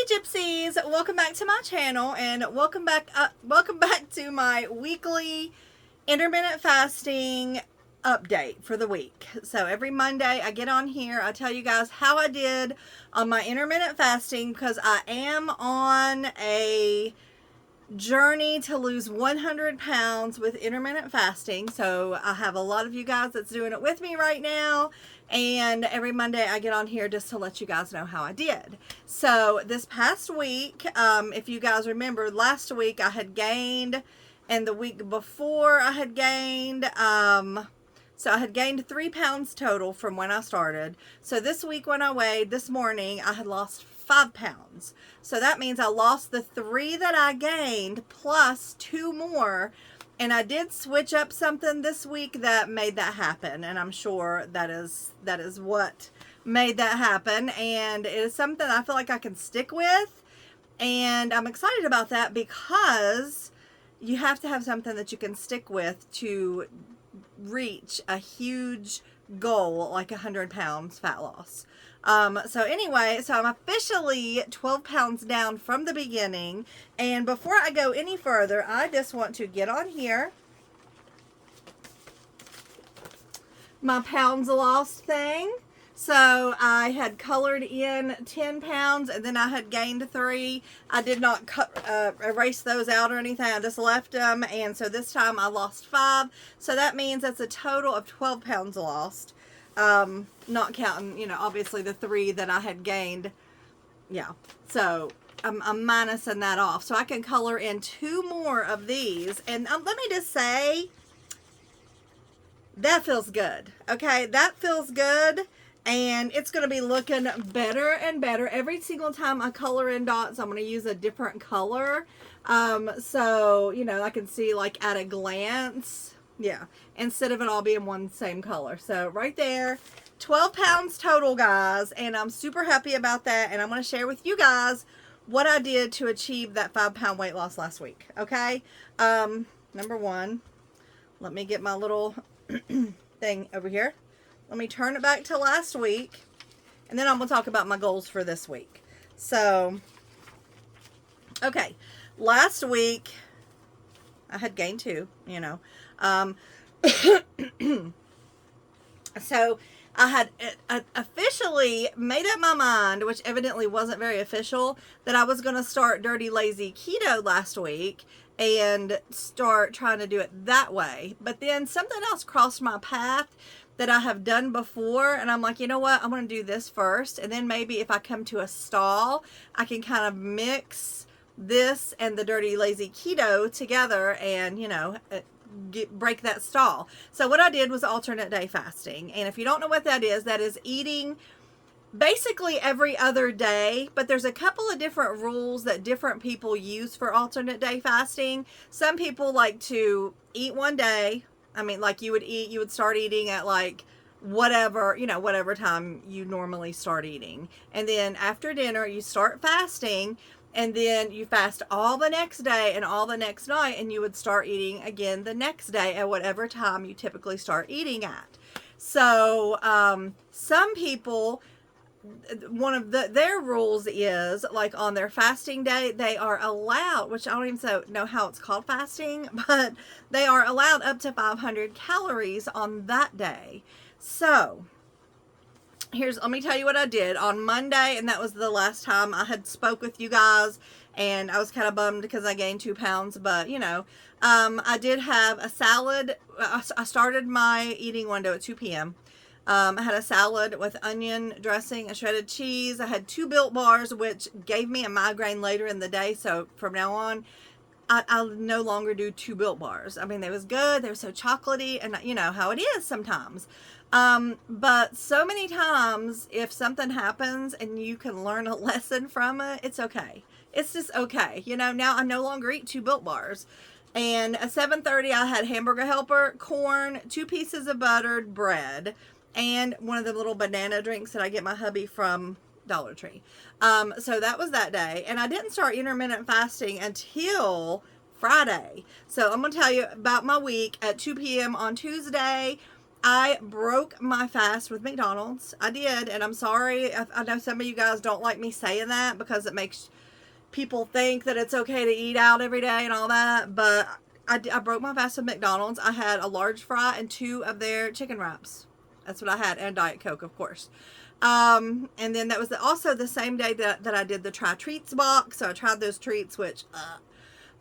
Gypsies, welcome back to my channel and welcome back to my weekly intermittent fasting update for the week. So every Monday I get on here, I tell you guys how I did on my intermittent fasting because I am on a journey to lose 100 pounds with intermittent fasting. So I have a lot of you guys that's doing it with me right now, and every Monday I get on here just to let you guys know how I did. So this past week, if you guys remember, last week I had gained, and the week before I had gained, so I had gained 3 pounds total from when I started. So this week when I weighed this morning, I had lost 5 pounds. So that means I lost the 3 that I gained plus 2 more. And I did switch up something this week that made that happen. And I'm sure that is what made that happen. And it is something I feel like I can stick with. And I'm excited about that because you have to have something that you can stick with to reach a huge goal like 100 pounds fat loss. So anyway, so I'm officially 12 pounds down from the beginning. And before I go any further, I just want to get on here, my pounds lost thing. So I had colored in 10 pounds and then I had gained 3. I did not erase those out or anything. I just left them. And so this time I lost 5. So that means that's a total of 12 pounds lost. Not counting, you know, obviously the 3 that I had gained. Yeah. So I'm minusing that off. So I can color in 2 more of these. And let me just say, that feels good. Okay. That feels good. And it's going to be looking better and better. Every single time I color in dots, I'm going to use a different color. So, you know, I can see like at a glance. Yeah. Instead of it all being one same color. So right there, 12 pounds total, guys. And I'm super happy about that. And I'm going to share with you guys what I did to achieve that 5-pound weight loss last week. Okay. Number 1, let me get my little thing over here. Let me turn it back to last week, and then I'm going to talk about my goals for this week. So, okay, last week, I had gained 2, you know. So, I had officially made up my mind, which evidently wasn't very official, that I was going to start Dirty Lazy Keto last week and start trying to do it that way. But then something else crossed my path that I have done before, and I'm like, you know what, I'm going to do this first, and then maybe if I come to a stall, I can kind of mix this and the Dirty Lazy Keto together and, you know, break that stall. So what I did was alternate day fasting, and if you don't know what that is eating basically every other day, but there's a couple of different rules that different people use for alternate day fasting. Some people like to eat one day. I mean, like you would start eating at like whatever, you know, whatever time you normally start eating. And then after dinner, you start fasting, and then you fast all the next day and all the next night, and you would start eating again the next day at whatever time you typically start eating at. So, some people, one of their rules is like on their fasting day, they are allowed, which I don't even know how it's called fasting, but they are allowed up to 500 calories on that day. So let me tell you what I did on Monday. And that was the last time I had spoke with you guys. And I was kind of bummed because I gained 2 pounds, but you know, I did have a salad. I started my eating window at 2 p.m. I had a salad with onion dressing and shredded cheese. I had 2 Built Bars, which gave me a migraine later in the day. So from now on, I'll no longer do 2 Built Bars. I mean, they was good. They were so chocolatey, and you know how it is sometimes. But so many times, if something happens and you can learn a lesson from it, it's okay. It's just okay. You know, now I no longer eat 2 Built Bars. And at 7:30, I had hamburger helper, corn, 2 pieces of buttered bread, and one of the little banana drinks that I get my hubby from Dollar Tree. So that was that day. And I didn't start intermittent fasting until Friday. So I'm going to tell you about my week. At 2 p.m. on Tuesday, I broke my fast with McDonald's. I did, and I'm sorry. I know some of you guys don't like me saying that because it makes people think that it's okay to eat out every day and all that, but I broke my fast with McDonald's. I had a large fry and 2 of their chicken wraps. That's what I had, and Diet Coke, of course. And then that was also the same day that I did the Try Treats box, so I tried those treats, which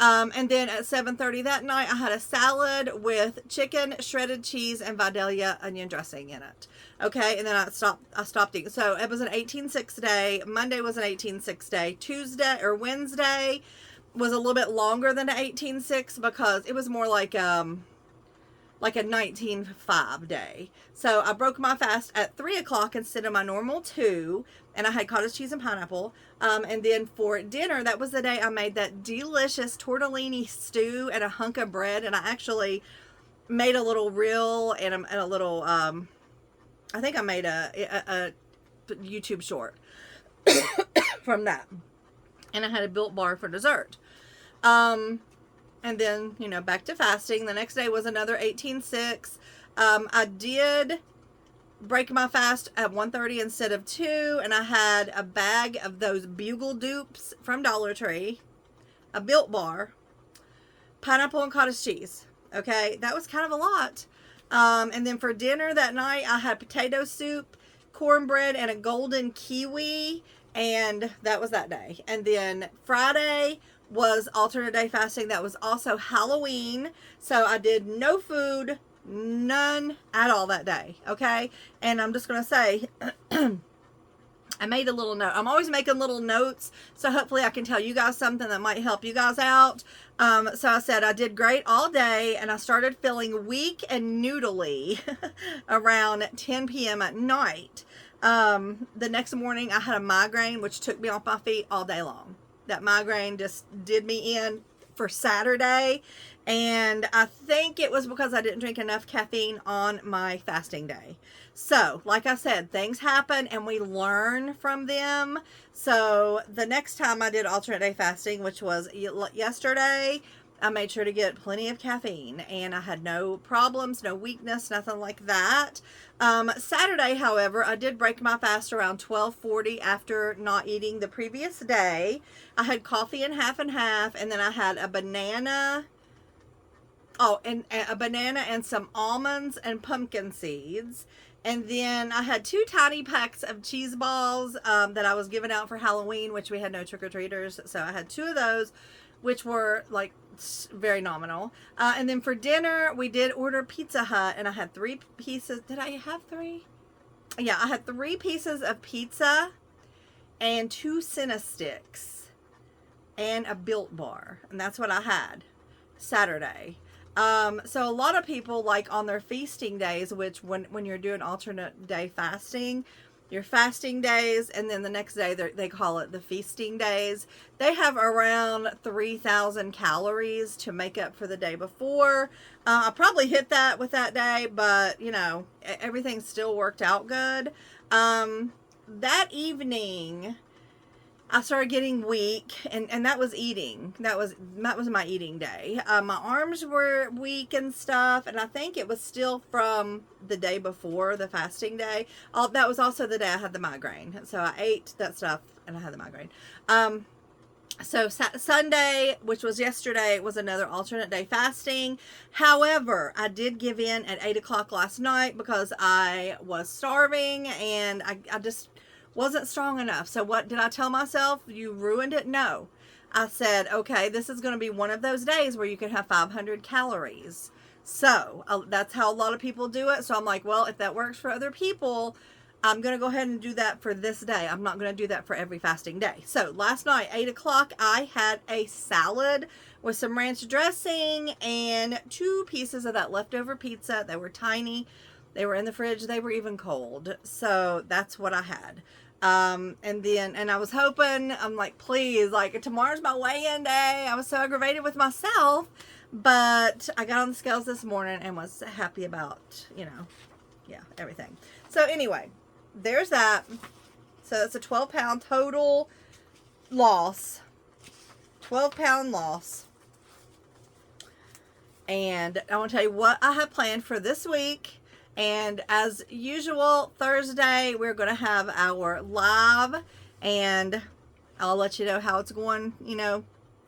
and then at 7:30 that night, I had a salad with chicken, shredded cheese, and Vidalia onion dressing in it. Okay, and then I stopped eating. So it was an 18-6 day. Monday was an 18-6 day. Tuesday or Wednesday was a little bit longer than an 18-6 because it was more like a 19-5 day. So I broke my fast at 3 o'clock instead of my normal 2, and I had cottage cheese and pineapple. And then for dinner, that was the day I made that delicious tortellini stew and a hunk of bread, and I actually made a little reel and a little, I think I made a YouTube short from that. And I had a Built Bar for dessert. And then, back to fasting. The next day was another 18-6. I did break my fast at 1:30 instead of 2, and I had a bag of those Bugle Dupes from Dollar Tree, a Built Bar, pineapple and cottage cheese. Okay, that was kind of a lot. And then for dinner that night, I had potato soup, cornbread, and a golden kiwi, and that was that day. And then Friday was alternate day fasting. That was also Halloween, so I did no food, none at all that day. Okay, and I'm just gonna say I made a little note. I'm always making little notes, so hopefully I can tell you guys something that might help you guys out. So I said I did great all day, and I started feeling weak and noodly around 10 p.m. at night. The next morning I had a migraine, which took me off my feet all day long. That migraine just did me in for Saturday, and I think it was because I didn't drink enough caffeine on my fasting day. So, like I said, things happen and we learn from them. So, the next time I did alternate day fasting, which was yesterday, I made sure to get plenty of caffeine, and I had no problems, no weakness, nothing like that. Saturday, however, I did break my fast around 12:40 after not eating the previous day. I had coffee and half, and then I had a banana. Oh, and a banana and some almonds and pumpkin seeds. And then I had 2 tiny packs of cheese balls that I was giving out for Halloween, which we had no trick-or-treaters. So I had 2 of those, which were like very nominal. And then for dinner, we did order Pizza Hut, and I had 3 pieces. Did I have 3? Yeah, I had 3 pieces of pizza and 2 Cinnasticks and a Built Bar. And that's what I had Saturday. So a lot of people, like on their feasting days, which when you're doing alternate day fasting, your fasting days, and then the next day they call it the feasting days. They have around 3,000 calories to make up for the day before. I probably hit that with that day, but everything still worked out good. That evening I started getting weak, and that was eating. That was my eating day. My arms were weak and stuff, and I think it was still from the day before, the fasting day. That was also the day I had the migraine. So I ate that stuff, and I had the migraine. So Sunday, which was yesterday, was another alternate day fasting. However, I did give in at 8 o'clock last night because I was starving, and I just wasn't strong enough. So what did I tell myself? You ruined it? No. I said, okay, this is going to be one of those days where you can have 500 calories. So that's how a lot of people do it. So I'm like, well, if that works for other people, I'm going to go ahead and do that for this day. I'm not going to do that for every fasting day. So last night, 8 o'clock, I had a salad with some ranch dressing and 2 pieces of that leftover pizza. They were tiny. They were in the fridge. They were even cold. So that's what I had. And I was hoping, I'm like, please, like, tomorrow's my weigh-in day. I was so aggravated with myself, but I got on the scales this morning and was happy about, everything. So anyway, there's that. So that's a 12-pound total loss. 12-pound loss. And I want to tell you what I have planned for this week And as usual, Thursday, we're going to have our live, and I'll let you know how it's going,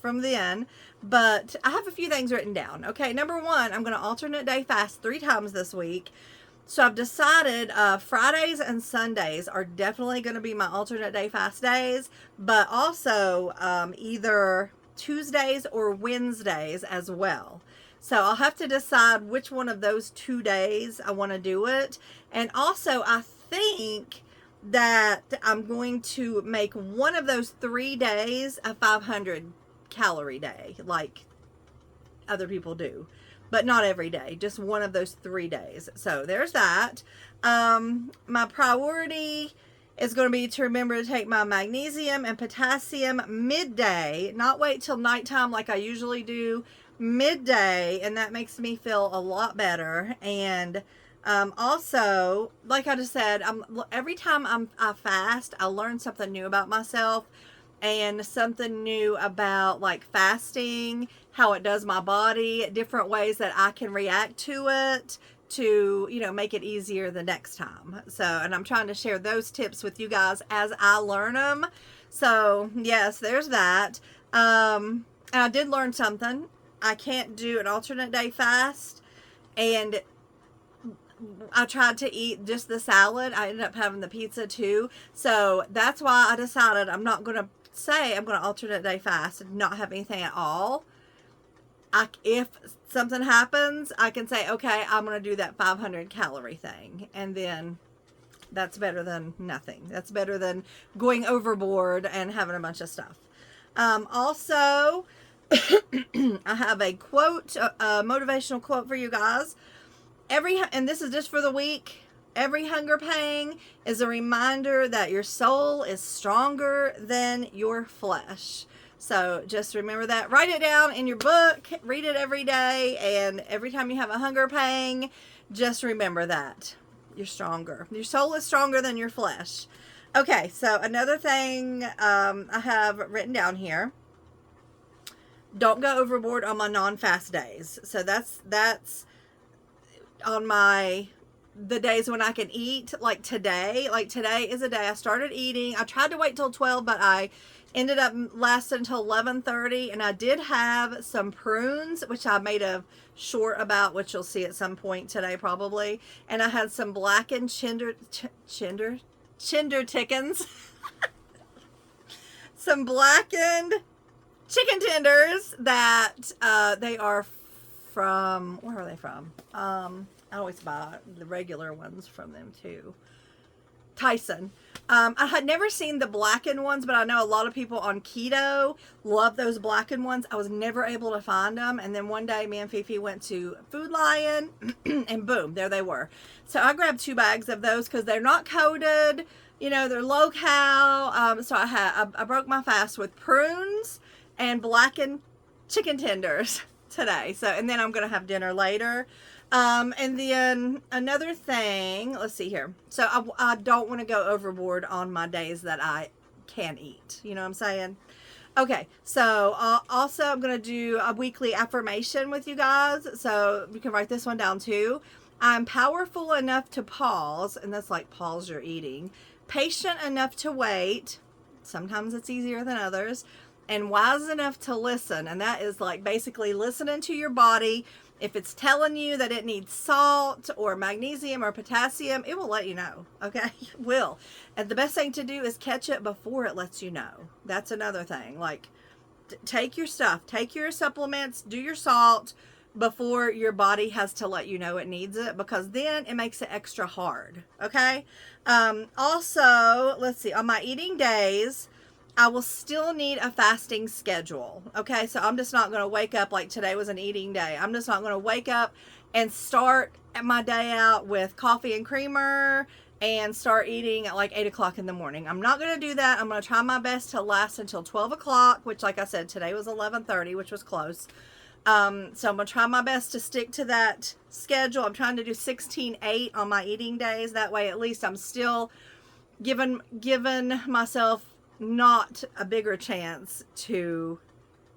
from then. But I have a few things written down. Okay, number one, I'm going to alternate day fast 3 times this week. So I've decided Fridays and Sundays are definitely going to be my alternate day fast days, but also either Tuesdays or Wednesdays as well. So I'll have to decide which one of those 2 days I want to do it. And also I think that I'm going to make one of those 3 days a 500 calorie day like other people do, but not every day, just one of those 3 days. So there's that. My priority is going to be to remember to take my magnesium and potassium midday, not wait till nighttime like I usually do, midday, and that makes me feel a lot better. And also, like I just said, every time I fast, I learn something new about myself and something new about like fasting, how it does my body, different ways that I can react to it to, make it easier the next time. So, and I'm trying to share those tips with you guys as I learn them. So yes, there's that. And I did learn something. I can't do an alternate day fast, and I tried to eat just the salad. I ended up having the pizza too. So that's why I decided I'm not going to say I'm going to alternate day fast and not have anything at all. If something happens, I can say, okay, I'm going to do that 500 calorie thing. And then that's better than nothing. That's better than going overboard and having a bunch of stuff. Also, I have a quote, a motivational quote for you guys. And this is just for the week. Every hunger pang is a reminder that your soul is stronger than your flesh. So just remember that. Write it down in your book. Read it every day. And every time you have a hunger pang, just remember that. You're stronger. Your soul is stronger than your flesh. Okay, so another thing I have written down here. Don't go overboard on my non-fast days. So that's on the days when I can eat, like today. Like today is a day I started eating. I tried to wait till 12, but I ended up lasting until 11:30, and I did have some prunes, which I made a short about, which you'll see at some point today probably. And I had some blackened chinder chickens. Some blackened chicken tenders that they are from, where are they from? I always buy the regular ones from them too. Tyson. I had never seen the blackened ones, but I know a lot of people on keto love those blackened ones. I was never able to find them. And then one day me and Fifi went to Food Lion and boom, there they were. So I grabbed 2 bags of those because they're not coated, they're low cal. So I broke my fast with prunes and blackened chicken tenders today. So, and then I'm going to have dinner later. And then another thing, let's see here. So I don't want to go overboard on my days that I can eat. You know what I'm saying? Okay. So, also I'm going to do a weekly affirmation with you guys. So you can write this one down too. I'm powerful enough to pause, and that's like pause your eating. Patient enough to wait. Sometimes it's easier than others. And wise enough to listen. And that is like basically listening to your body. If it's telling you that it needs salt or magnesium or potassium, it will let you know. Okay? It will. And the best thing to do is catch it before it lets you know. That's another thing. Like, take your stuff. Take your supplements. Do your salt before your body has to let you know it needs it, because then it makes it extra hard. Okay? Also, let's see. On my eating days, I will still need a fasting schedule. Okay, so I'm just not going to wake up like today was an eating day. I'm just not going to wake up and start my day out with coffee and creamer and start eating at like 8 o'clock in the morning. I'm not going to do that. I'm going to try my best to last until 12 o'clock, which, like I said, today was 11:30, which was close. So I'm going to try my best to stick to that schedule. I'm trying to do 16-8 on my eating days. That way, at least I'm still giving myself not a bigger chance to,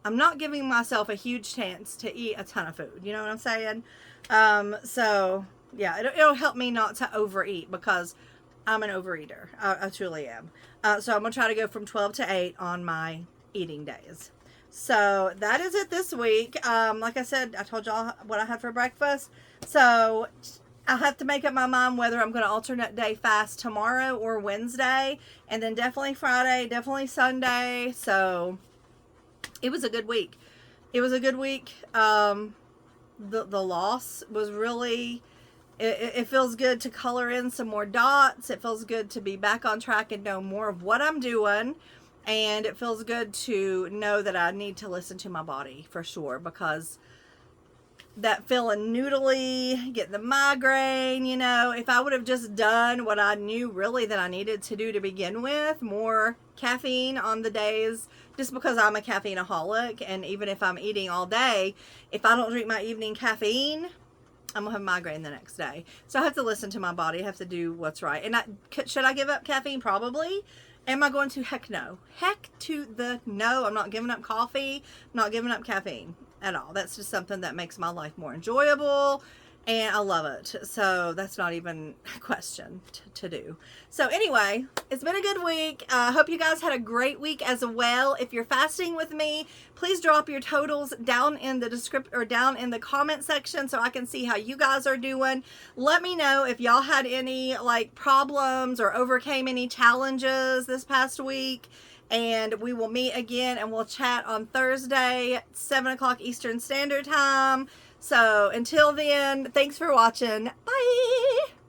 I'm not giving myself a huge chance to eat a ton of food. You know what I'm saying? So Yeah, it'll help me not to overeat because I'm an overeater. I truly am. So I'm going to try to go from 12 to 8 on my eating days. So that is it this week. Like I said, I told y'all what I had for breakfast. So I have to make up my mind whether I'm going to alternate day fast tomorrow or Wednesday. And then definitely Friday, definitely Sunday. So it was a good week. It was a good week. The loss was really... It feels good to color in some more dots. It feels good to be back on track and know more of what I'm doing. And it feels good to know that I need to listen to my body for sure, because that feeling noodly, getting the migraine, you know, if I would have just done what I knew really that I needed to do to begin with, more caffeine on the days, just because I'm a caffeineaholic, and even if I'm eating all day, if I don't drink my evening caffeine, I'm gonna have migraine the next day. So I have to listen to my body. I have to do what's right. And should I give up caffeine? Probably. Am I going to? Heck no. Heck to the no. I'm not giving up coffee. I'm not giving up caffeine at all. That's just something that makes my life more enjoyable, and I love it. So that's not even a question to do. So anyway, it's been a good week. I hope you guys had a great week as well. If you're fasting with me, please drop your totals down in the description or down in the comment section so I can see how you guys are doing. Let me know if y'all had any like problems or overcame any challenges this past week. And we will meet again and we'll chat on Thursday, 7 o'clock Eastern Standard Time. So until then, thanks for watching. Bye.